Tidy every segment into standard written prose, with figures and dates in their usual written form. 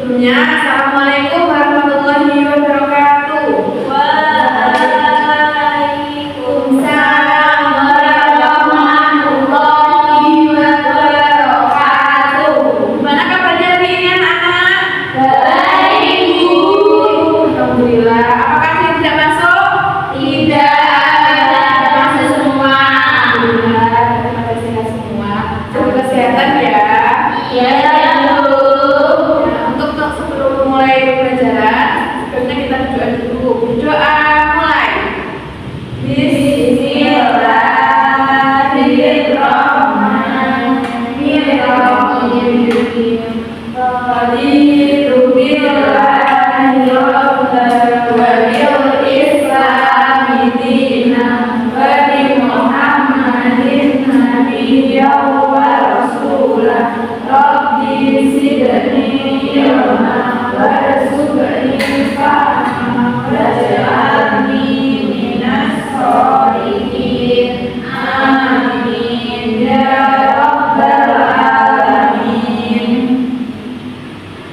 Sebelumnya, Assalamualaikum warahmatullahi wabarakatuh. Waalaikumsalam warahmatullahi wabarakatuh. Gimana kabarnya hari ini anak-anak? Baik, Bu. Alhamdulillah. Apakah yang tidak masuk? Tidak masuk semua. Alhamdulillah, terima kasih semua. Jaga kesehatan ya. Iya. Mulai pelajaran, sebelumnya kita berdoa dulu. Berdoa mulai. Bismillahirrahmanirrahim. Raditu billahi rabban wa bil islami dinan wa bi Muhammadin nabiyyan wa rasulah. Rabbi zidni ilma warzuqni fahma waj'alni minas sholihin. Amin ya rabbal alamin.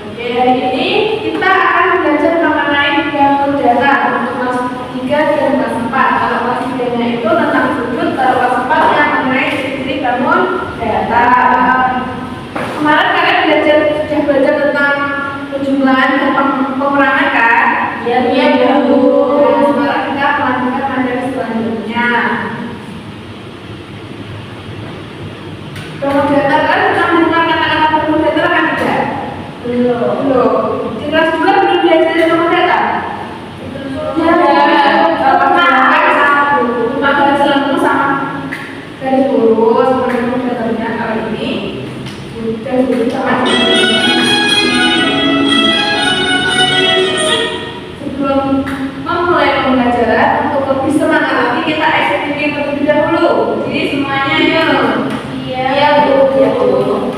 Oke, hari ini kita akan belajar mengenai bangun data untuk kelas 3 dan kelas 4. Kalau kelas 3-nya itu tentang sudut, kalau kelas 4 yang mengenai ciri-ciri bangun data. Kemarin kalian sudah belajar tentang penjumlahan dan pengurangan kan? Iya, Bu. Sekarang kita melanjutkan materi selanjutnya. Bangun data, kan pernah mendengar kata-kata bangun data kan tidak? Belum. Di kelas 2 belum belajar bangun data? Ya, pernah kan? Cuma garis lengkung sama garis lurus, bangun datanya kali ini. Dan sebelum memulai pembelajaran, untuk lebih semangat lagi kita eksekusi terlebih dahulu. Jadi semuanya yuk. Iya, Bu. Ya, Bu.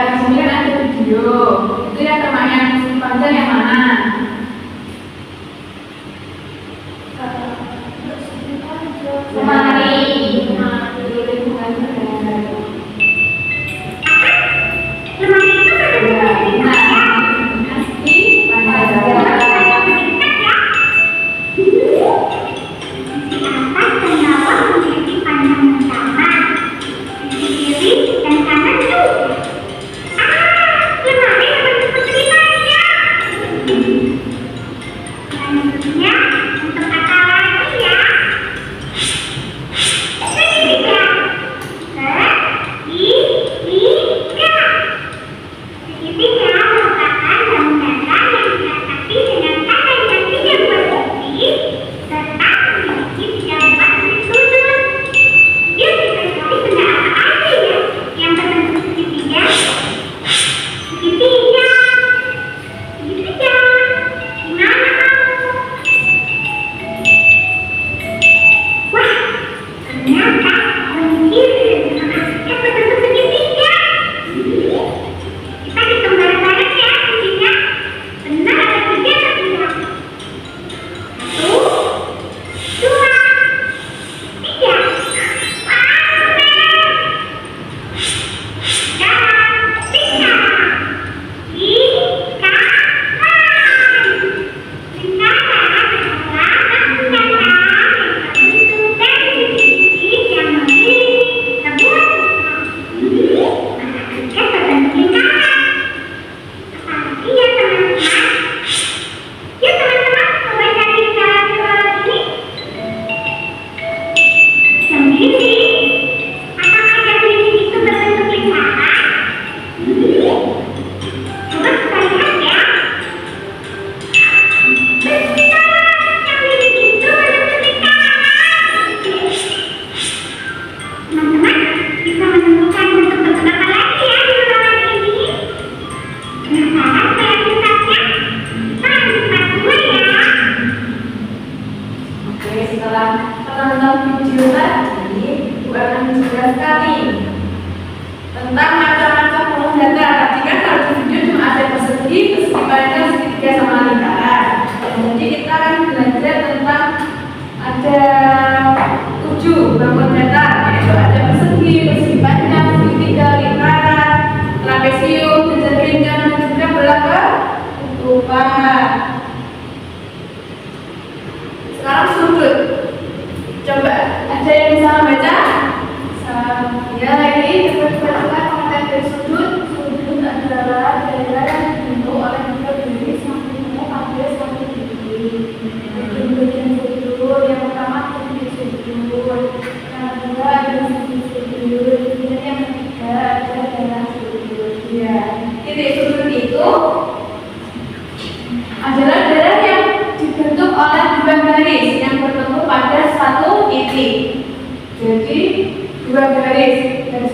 di sini kan ada video. Itu yang tema yang panjang yang mana? Lemari. Tentang video tadi, Bu akan menjelaskan nih tentang macam-macam kolom data. Tadi kan kalau di video cuma ada persegi, panjang, segitiga sama lingkaran. Jadi kita akan belajar tentang ada 7 bangun data, yaitu ada persegi, panjang, segitiga, lingkaran, trapesium, jajar genjang, dan juga belah ketutupan. Sekarang sudut. Coba, ada yang bisa membaca? Ya lagi, coba konten dari sudut. Sudut adalah daerah yang dibentuk oleh tiga garis yang punya pada satu titik. Bagian sudut yang pertama titik sudut, yang kedua ada sisi sudut, kemudian yang ketiga ada daerah sudut. Ya, titik sudut itu adalah daerah yang dibentuk oleh dua garis yang bertemu pada satu titik. Jadi dua garis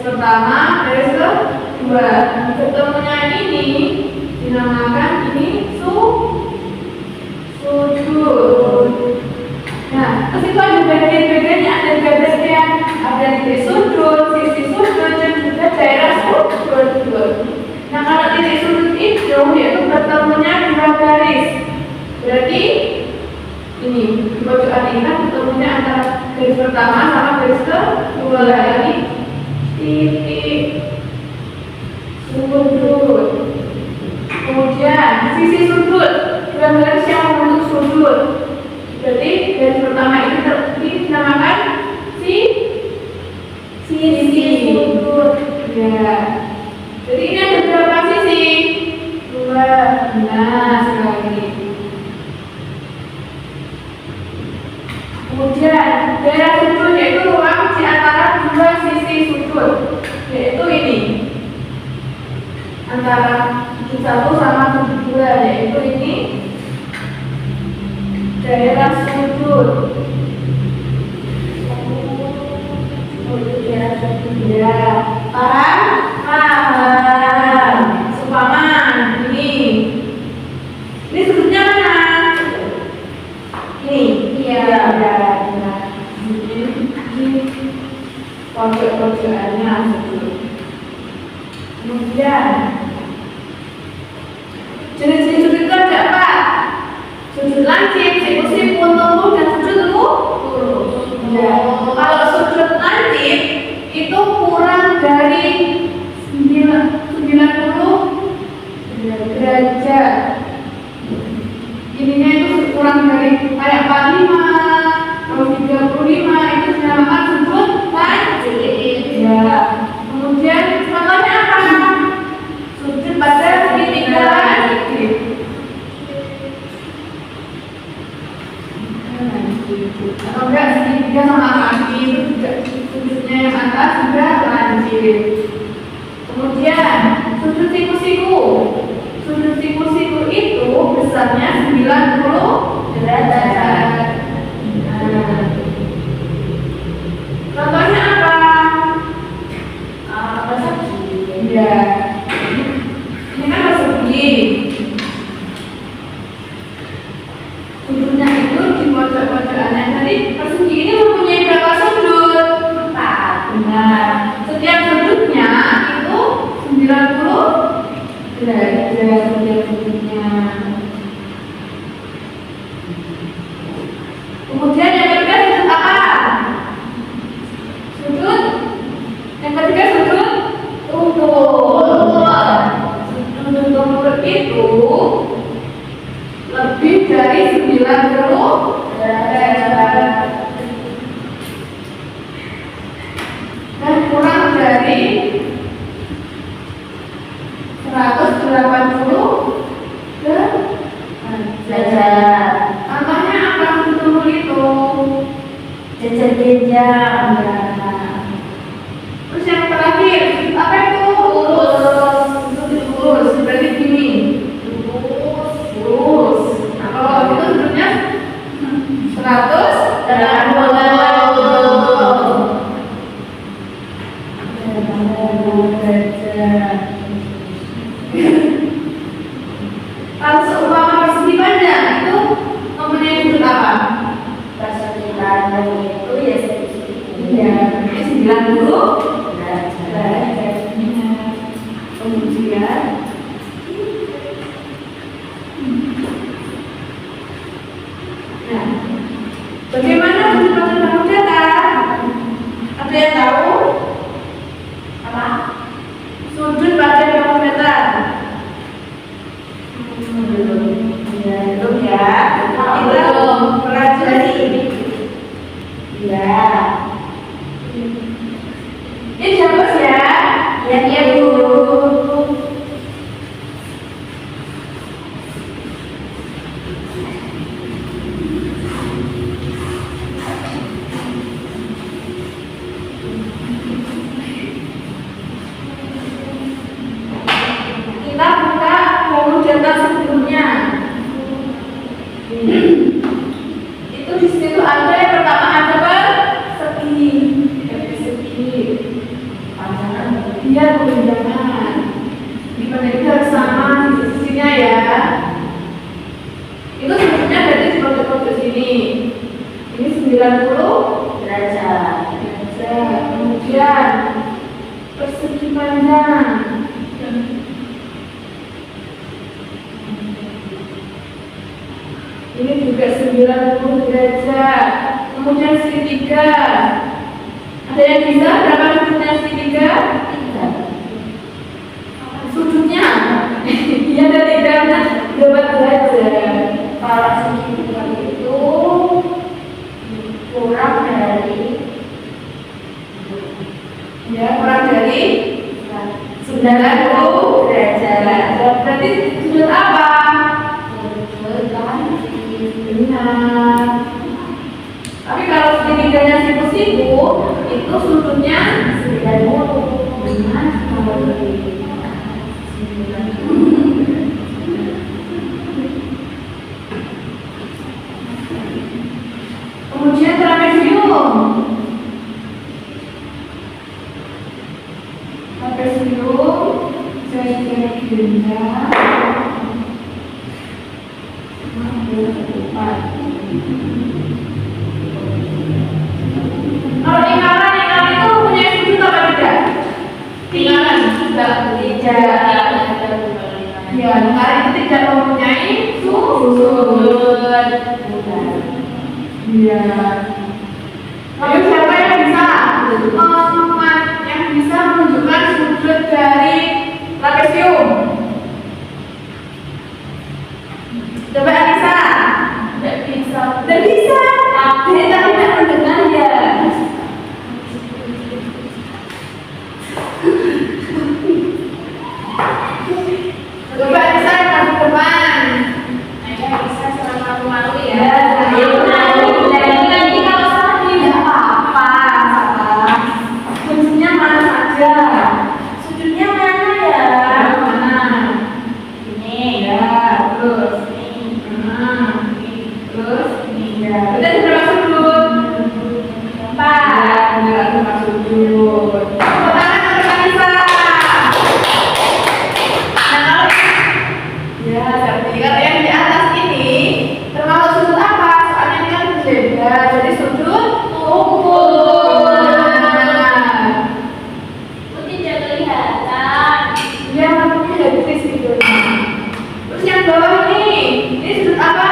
pertama, garis kedua. Ketemunya ini dinamakan ini sudut. Nah, terus itu ada bagian-bagiannya, ada garisnya, ada titik sudut, sisi sudut, dan juga daerah sudut. Nah, kalau titik sudut itu yaitu bertemunya dua garis. Berarti ini di pojokan ini kan ketemunya antara garis pertama sama garis kedua. Ini titik sudut. Kemudian sisi sudut, dua garis yang membentuk sudut. Berarti garis pertama ini dinamakan sisi sudut. Ya. Jadi ini ada berapa sisi? 2. Nah, sekali. Kemudian daerah sudut yaitu ruang di antara dua sisi sudut, yaitu ini antara sudut 1 sama sudut 2, yaitu ini daerah sudut. Daerah sudut ya. Paham? Supaman ini sudutnya mana? Ini. Iya. Pojok-pojokannya sudut. Kemudian Jenis-jenis sujud itu ada apa? Sujud lancip, siku-siku, tumbuh, dan sujud lurus. Ya. Kalau sujud lancip itu kurang dari 90 derajat. Ininya itu kurang dari kayak 45 atau 35, itu dinamakan sujud lancip. Ya. Kemudian contohnya apa? Sujud pada segitiga lancip. Atau enggak segitiga sama kaki itu juga sujudnya yang atas juga lancip. Kemudian sujud siku-siku. Sujud siku-siku itu besarnya 90 derajat. Contohnya apa? Persegi. Ya. Ini kan persegi. Sudutnya itu di pojok-pojokannya. Jadi persegi ini mempunyai berapa sudut? 4. Benar. Setiap sudutnya itu 90 derajat setiap sudutnya. Kemudian yang ketiga sudut apa? Sudut. Yang ketiga sudut tumpul. Sudut tumpul itu lebih dari 90 derajat dan kurang dari 180 derajat. Contohnya apa sudut tumpul itu? Jejer-jejer. Terus yang terakhir apa itu? Lurus. Berarti gini. Lurus. Nah, kalau itu sudutnya 180 derajat. Kalau seumpama persegi panjang itu mempunyai sudut apa? Persegi panjang itu ya segitiga. Ya, 90 derajat. Kemudian nah, bagaimana penjelasan bangun datar? Ada yang tahu? Apa? Sudut pada bangun datar. Ya, belum ya. Kita pelajari. Ya. Ini siapa ya? Ya, Bu. Kita buka bangun datar sebelumnya. Itu di situ ada yang pertama ada persegi. Persegi. Panjangan dia kepanjangan. Di mana itu harus sama di sisinya ya. Itu sebetulnya berarti di pojok-pojok sini. Ini 90 derajat. Kemudian persegi panjang. Ini juga 90 derajat. Kemudian segitiga. Ada yang bisa berapa sudutnya segitiga? 3. Sudutnya? Iya ada 3 derajat. Kalau segitiga itu kurang dari kurang dari 90 derajat. Berarti sudut apa? Benar. Tapi kalau segitiganya siku-siku itu sudutnya 90. Benar sekali. Kemudian trapesium. Trapesium saya kira kalau lingkaran itu punya sudut apa tidak? Lingkaran tidak. Iya, lingkaran itu tidak mempunyai sudut. Iya. Lalu siapa yang bisa menunjukkan sudut dari trapesium? Coba Anissa. Tidak bisa. Tidak bisa. Kita tidak mendengar ya. Coba Anissa yang maju ke depan. Ayo bisa secara malu-malu ya. Nanti kalau salah tidak apa-apa. Kuncinya mana saja? Sudutnya mana ya? Mana? Ini ya, terus ini. Terus ini ya. Udah berapa sudut? 4. Ya, berapa sudut? Sertifikat yang di atas ini termasuk sudut apa? Soalnya ini kan berbeda, jadi sudut ukur. Tidak kelihatan. Ya, makanya dari gitu. Terus yang bawah ini sudut apa?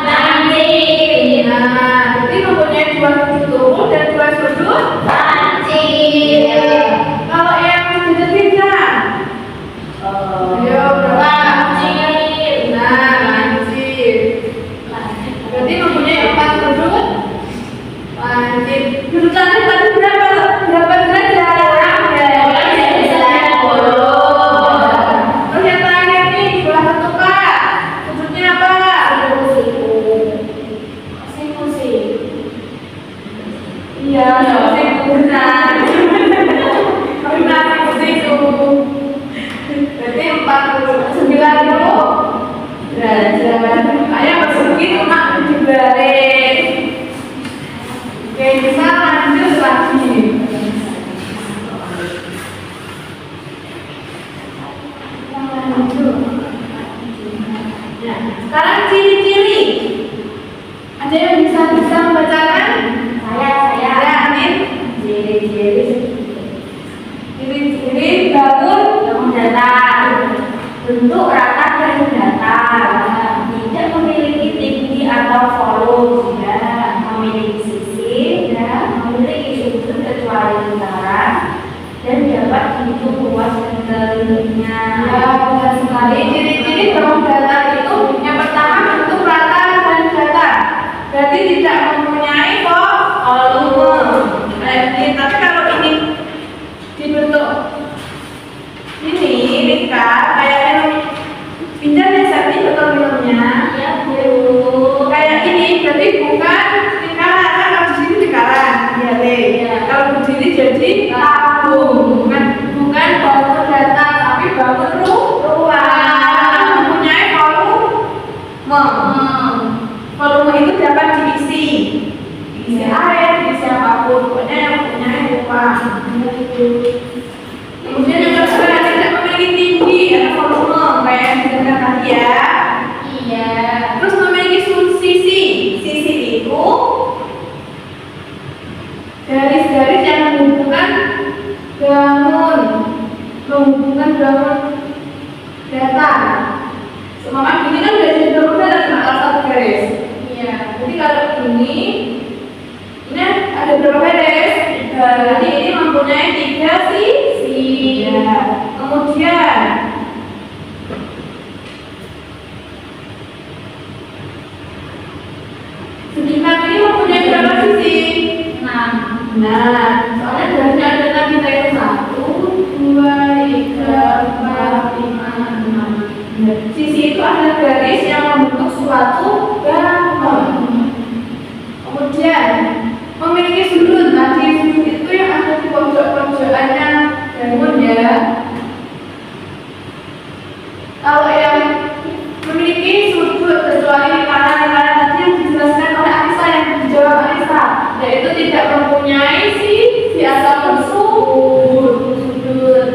Lancip. Nah, jadi mempunyai 2 sudut ukur dan 2 sudut lancip. Kalau yang beda-beda, ayo berapa? Berarti mempunyai 4 sudut lancip. Sudut lancip tadi berapa derajat? Terus yang terakhir nih di bawah satu Pak, sudutnya apa? Siku. Iya, siku benar. Benar siku. Berarti 90 derajat. Ayah bersegi cuma 7 baris. Oke, bisa lanjut lagi. Nah, sekarang ciri-ciri. Ada yang bisa membacakan? Saya Amin. Ciri-ciri bangun datar. Bentuk rata dan datar. Tidak memiliki tinggi atau volume, memiliki sisi, memiliki sudut kecuali lingkaran, dan dapat dihitung luas dan telingnya. Ya, benar sekali. Ciri-ciri bangun datar itu yang pertama bentuk rata dan datar. Berarti tidak mempunyai volume. Tapi kalau ini dibentuk ini lingkar kayak pindah ya Sakti betul filmnya. Ya Bu. Kayak ini berarti bukan lingkaran, kan kalau di sini lingkaran. Iya deh. Ya. Kalau begini jadi tabung, bukan bangun datar tapi bangun ruang. Mempunyai volume. Volume itu dapat diisi air, diisi apapun. Pokoknya yang mempunyai ruang. Kemudian yang kedua tidak memiliki tinggi atau volume kayak yang disebutkan tadi ya. Iya. Terus memiliki sisi. Sisi itu garis-garis yang menghubungkan bangun datar. Semua ini kan garis bangun datar cuma satu garis. Iya. Jadi kalau ini ada berapa garis? Jadi ini mempunyai 3 sisi. Ya. Kemudian segitiga ini mempunyai berapa sisi? 6. Nah, soalnya garisnya ada tadi kita itu 1, 2, 3, 4, 5, 6. Sisi itu adalah garis yang membentuk suatu bangun. Kemudian memiliki sudut. Tadi sudut itu yang ada di pojok-pojokannya bangun ya. Kalau yang memiliki sudut kecuali lingkaran tadi yang dijelaskan oleh Anissa, yang dijawab Anissa, yaitu tidak mempunyai sisi atau sudut.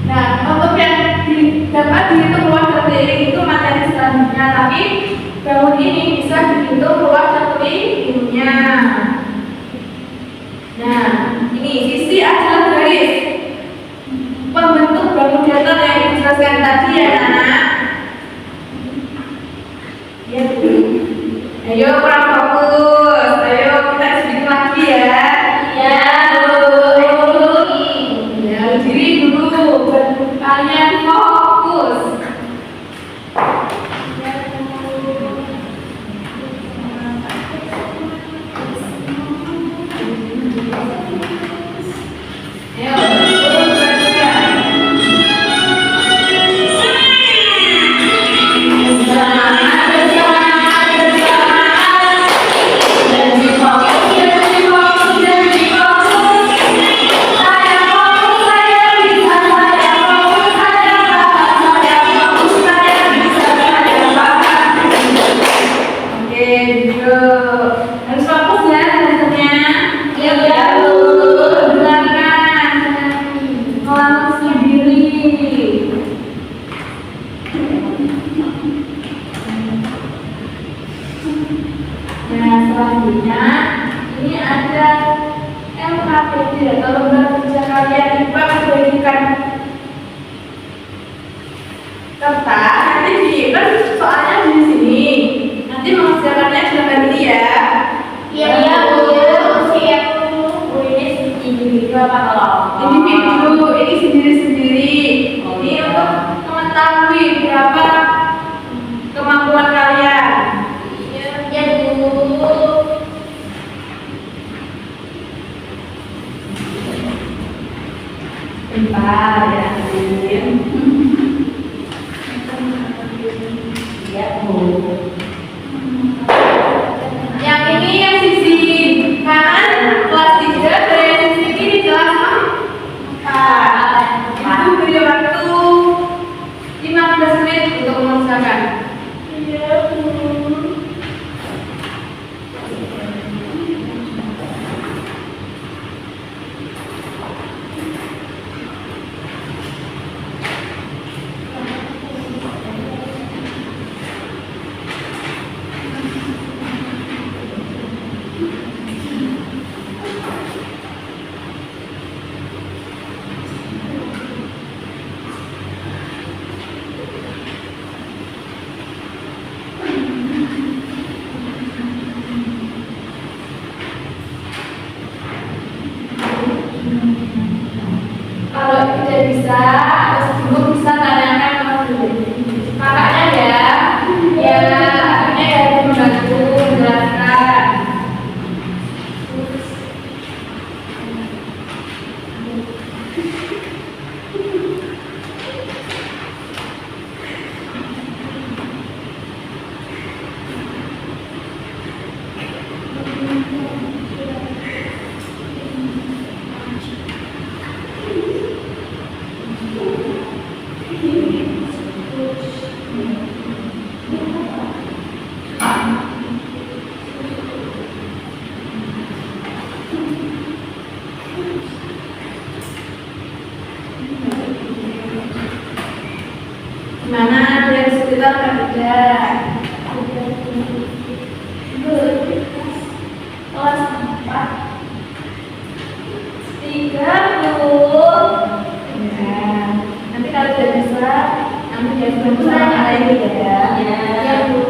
Nah, untuk yang dapat dihitung luas dan keliling itu materi selanjutnya, tapi bangun ini bisa dihitung luas dan kelilingnya. Nah, ini sisi adalah garis pembentuk bangun datar yang dijelaskan tadi ya. selanjutnya ini ada LKPD atau lembar kerja kalian. Ibu akan bagikan kertas. Nanti kan soalnya di sini. Nanti mengerjakannya silakan dulu ya. Iya Bu. Siap Bu. Ini individu apa kalau? Individu ini sendiri-sendiri. Ini untuk mengetahui berapa kemampuan kalian. Ya Bu. Bentar ya, Din. Ya Bu. Yang ini yang sisi kanan kelas 3 dan yang sisi kiri kelas 4. Ibu beri waktu 15 menit untuk mengerjakan. Iya Bu. Kalau tidak bisa, ibu bisa tanyakan ke kakaknya ya. Ya, kakaknya ya membantu menjelaskan. Gimana dari sekitar kerja? Kelas 4. 3 Bu. Ya, nanti kalau sudah bisa, nanti dia bantu sama kak lagi ya. Ya Bu.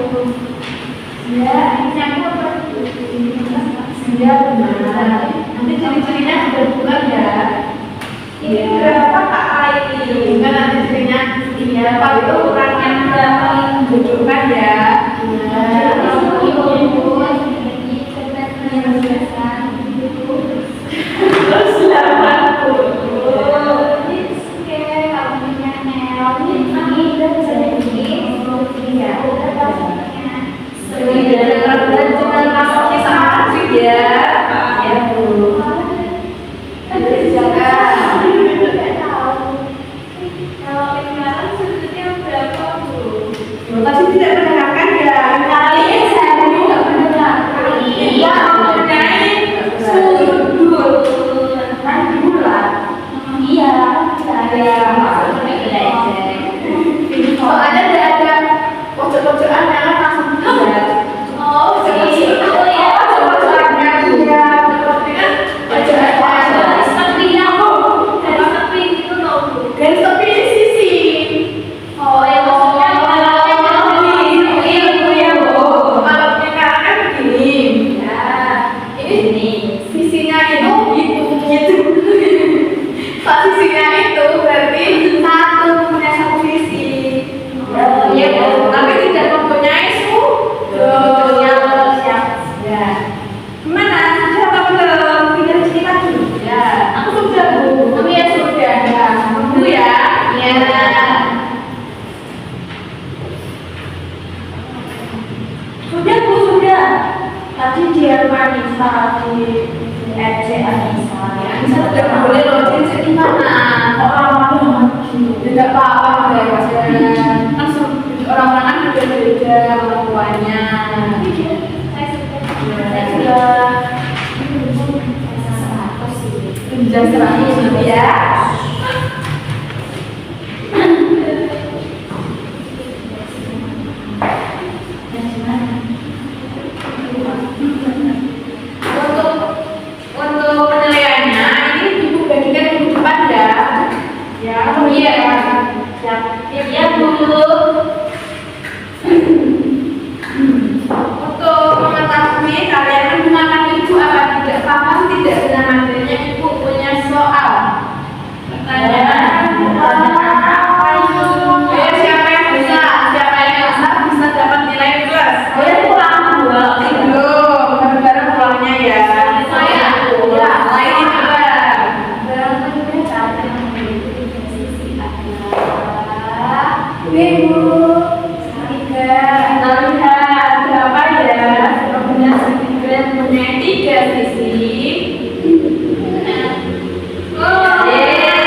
Ya, Ini aku apa? ya benar. Nanti ciri-cirinya sudah bukan ya. Ini berapa Kak Aini? Bukan nanti cirinya berapa itu ukurannya berapa menunjukkan ya. Terus 80. Ya. Ya Bu. Tapi tidak mendengarkan ya. Kalian saya nggak mendengarkan. Iya, mempunyai sudut kan bulat. Iya, saya Soalnya tidak ada pojok-pojokan yang langsung dilihat. Oh, gitu ya. Pojok-pojokannya iya. Seperti kan pojok Seperti aku, dari seperti itu loh. garis tepi di sisi. Oh, ya maksudnya Kalau sekarang kan begini. Ini sisinya itu gitu. Kalau sisinya itu berarti satu punya satu sisi. Iya, Tapi tidak mempunyai sudut. Ya. Gimana? Sudah apa belum? Tinggal di sini lagi. Ya. Aku sudah Bu. Kamu ya sudah. Ya. Tunggu ya. Ya. Sudah Bu, sudah. Tadi dia Anissa di RC Anissa. Anissa tidak boleh loh. Jadi gimana? Orang-orang tidak apa-apa ya Mas. Kan orang-orang kan beda-beda orang tuanya. Saya sudah. Pinjam 100 ya. Iya, Bu. Untuk mengetahui kalian menggunakan ibu apa tidak, paham tidak dengan materinya, ibu punya soal. Pertanyaan apa itu? Siapa yang bisa? Siapa yang bisa dapat nilai plus? Saya pulang dua. Belum, bareng-bareng pulangnya ya. Saya. Ya, lain juga. Ibu, kita lihat berapa ya? Punya segitiga, punya 3 sisi. Oh, kemudian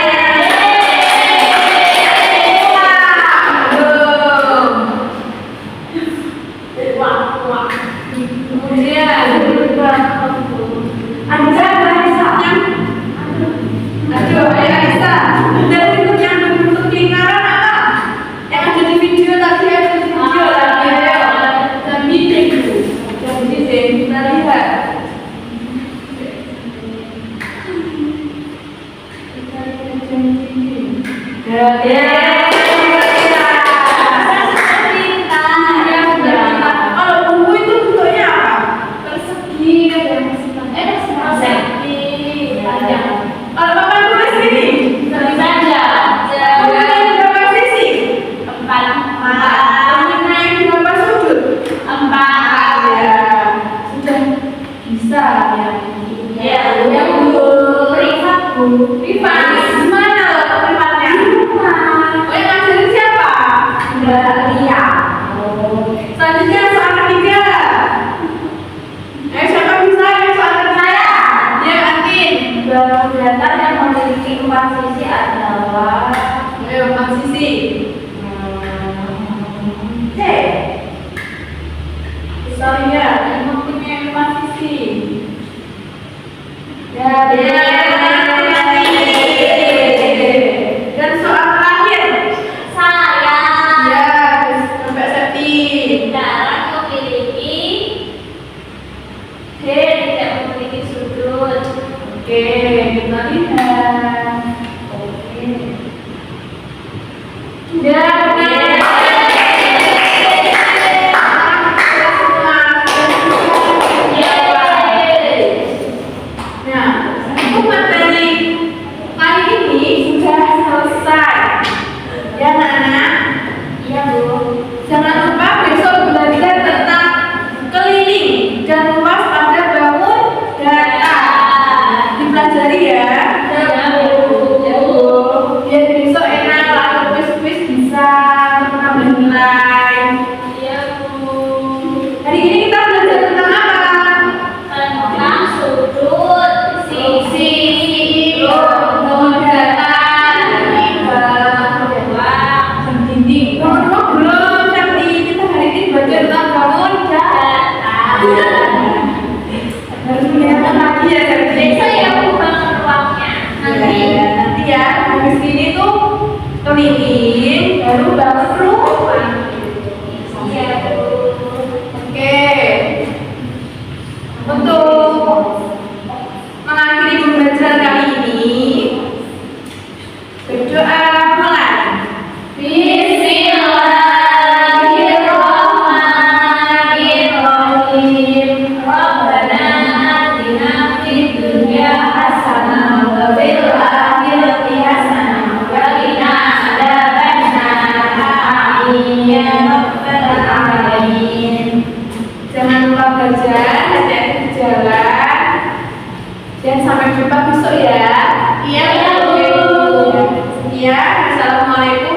Anda bahasanya, aduh, ayo Aisyah, dari bentuk yang berbentuk lingkaran apa? Yang ada di video tadi, ada di video lagi, ayo. Dan meeting, kita lihat. Kalau buku itu bentuknya apa? Persegi, kalau papan tulis ini, punya berapa sisi? Punya berapa sudut? Ya, sudah bisa ya. Privat, gimana loh privatnya? Oh, yang ngajarin siapa? Selanjutnya soal ketiga. Siapa bisa yang soal ketiga? Ya, Atin. Datar yang memiliki 4 sisi adalah Ayo, 4 sisi. C. Kita lihat yang mempunyai 4 sisi. Ya. Dan soal terakhir. saya. Ya, sampai Septi. Darat memiliki tidak memiliki sudut. Oke, kita lihat. Ya, benar. Nah, untuk materi kali ini sudah selesai. Ya, anak-anak. Iya, Bu. Jangan lupa besok belajar tentang keliling dan luas pada bangun data. Dipelajari ya. Ya, Bu. Biar besok enak kalau kuis-kuis bisa menambah nilai. Iya, Bu. Hari ini kita belajar tentang apa? Tentang sudut, sisi, Bangun data, ruang, dinding. Ngomong-ngomong belum, tapi kita hari ini belajar tentang bangun data. Harus mengingatkan lagi ya, Septi. Besok ya, Bu, bangun ruangnya. Nanti. Nanti ya, habis ini tuh keliling, baru bangun rumah. Iya, Bu. Oke. Untuk mengakhiri pembelajaran kali ini, berdoa mulai. Bismillahirrahmanirrahim. Rabbana atina fid dunya hasanah wa fil akhirati hasanah wa qina adzabannar. Amin ya rabbal alamin. Jangan lupa belajar, hati-hati di jalan. Dan sampai jumpa besok ya. Iya, Bu. Ya, assalamualaikum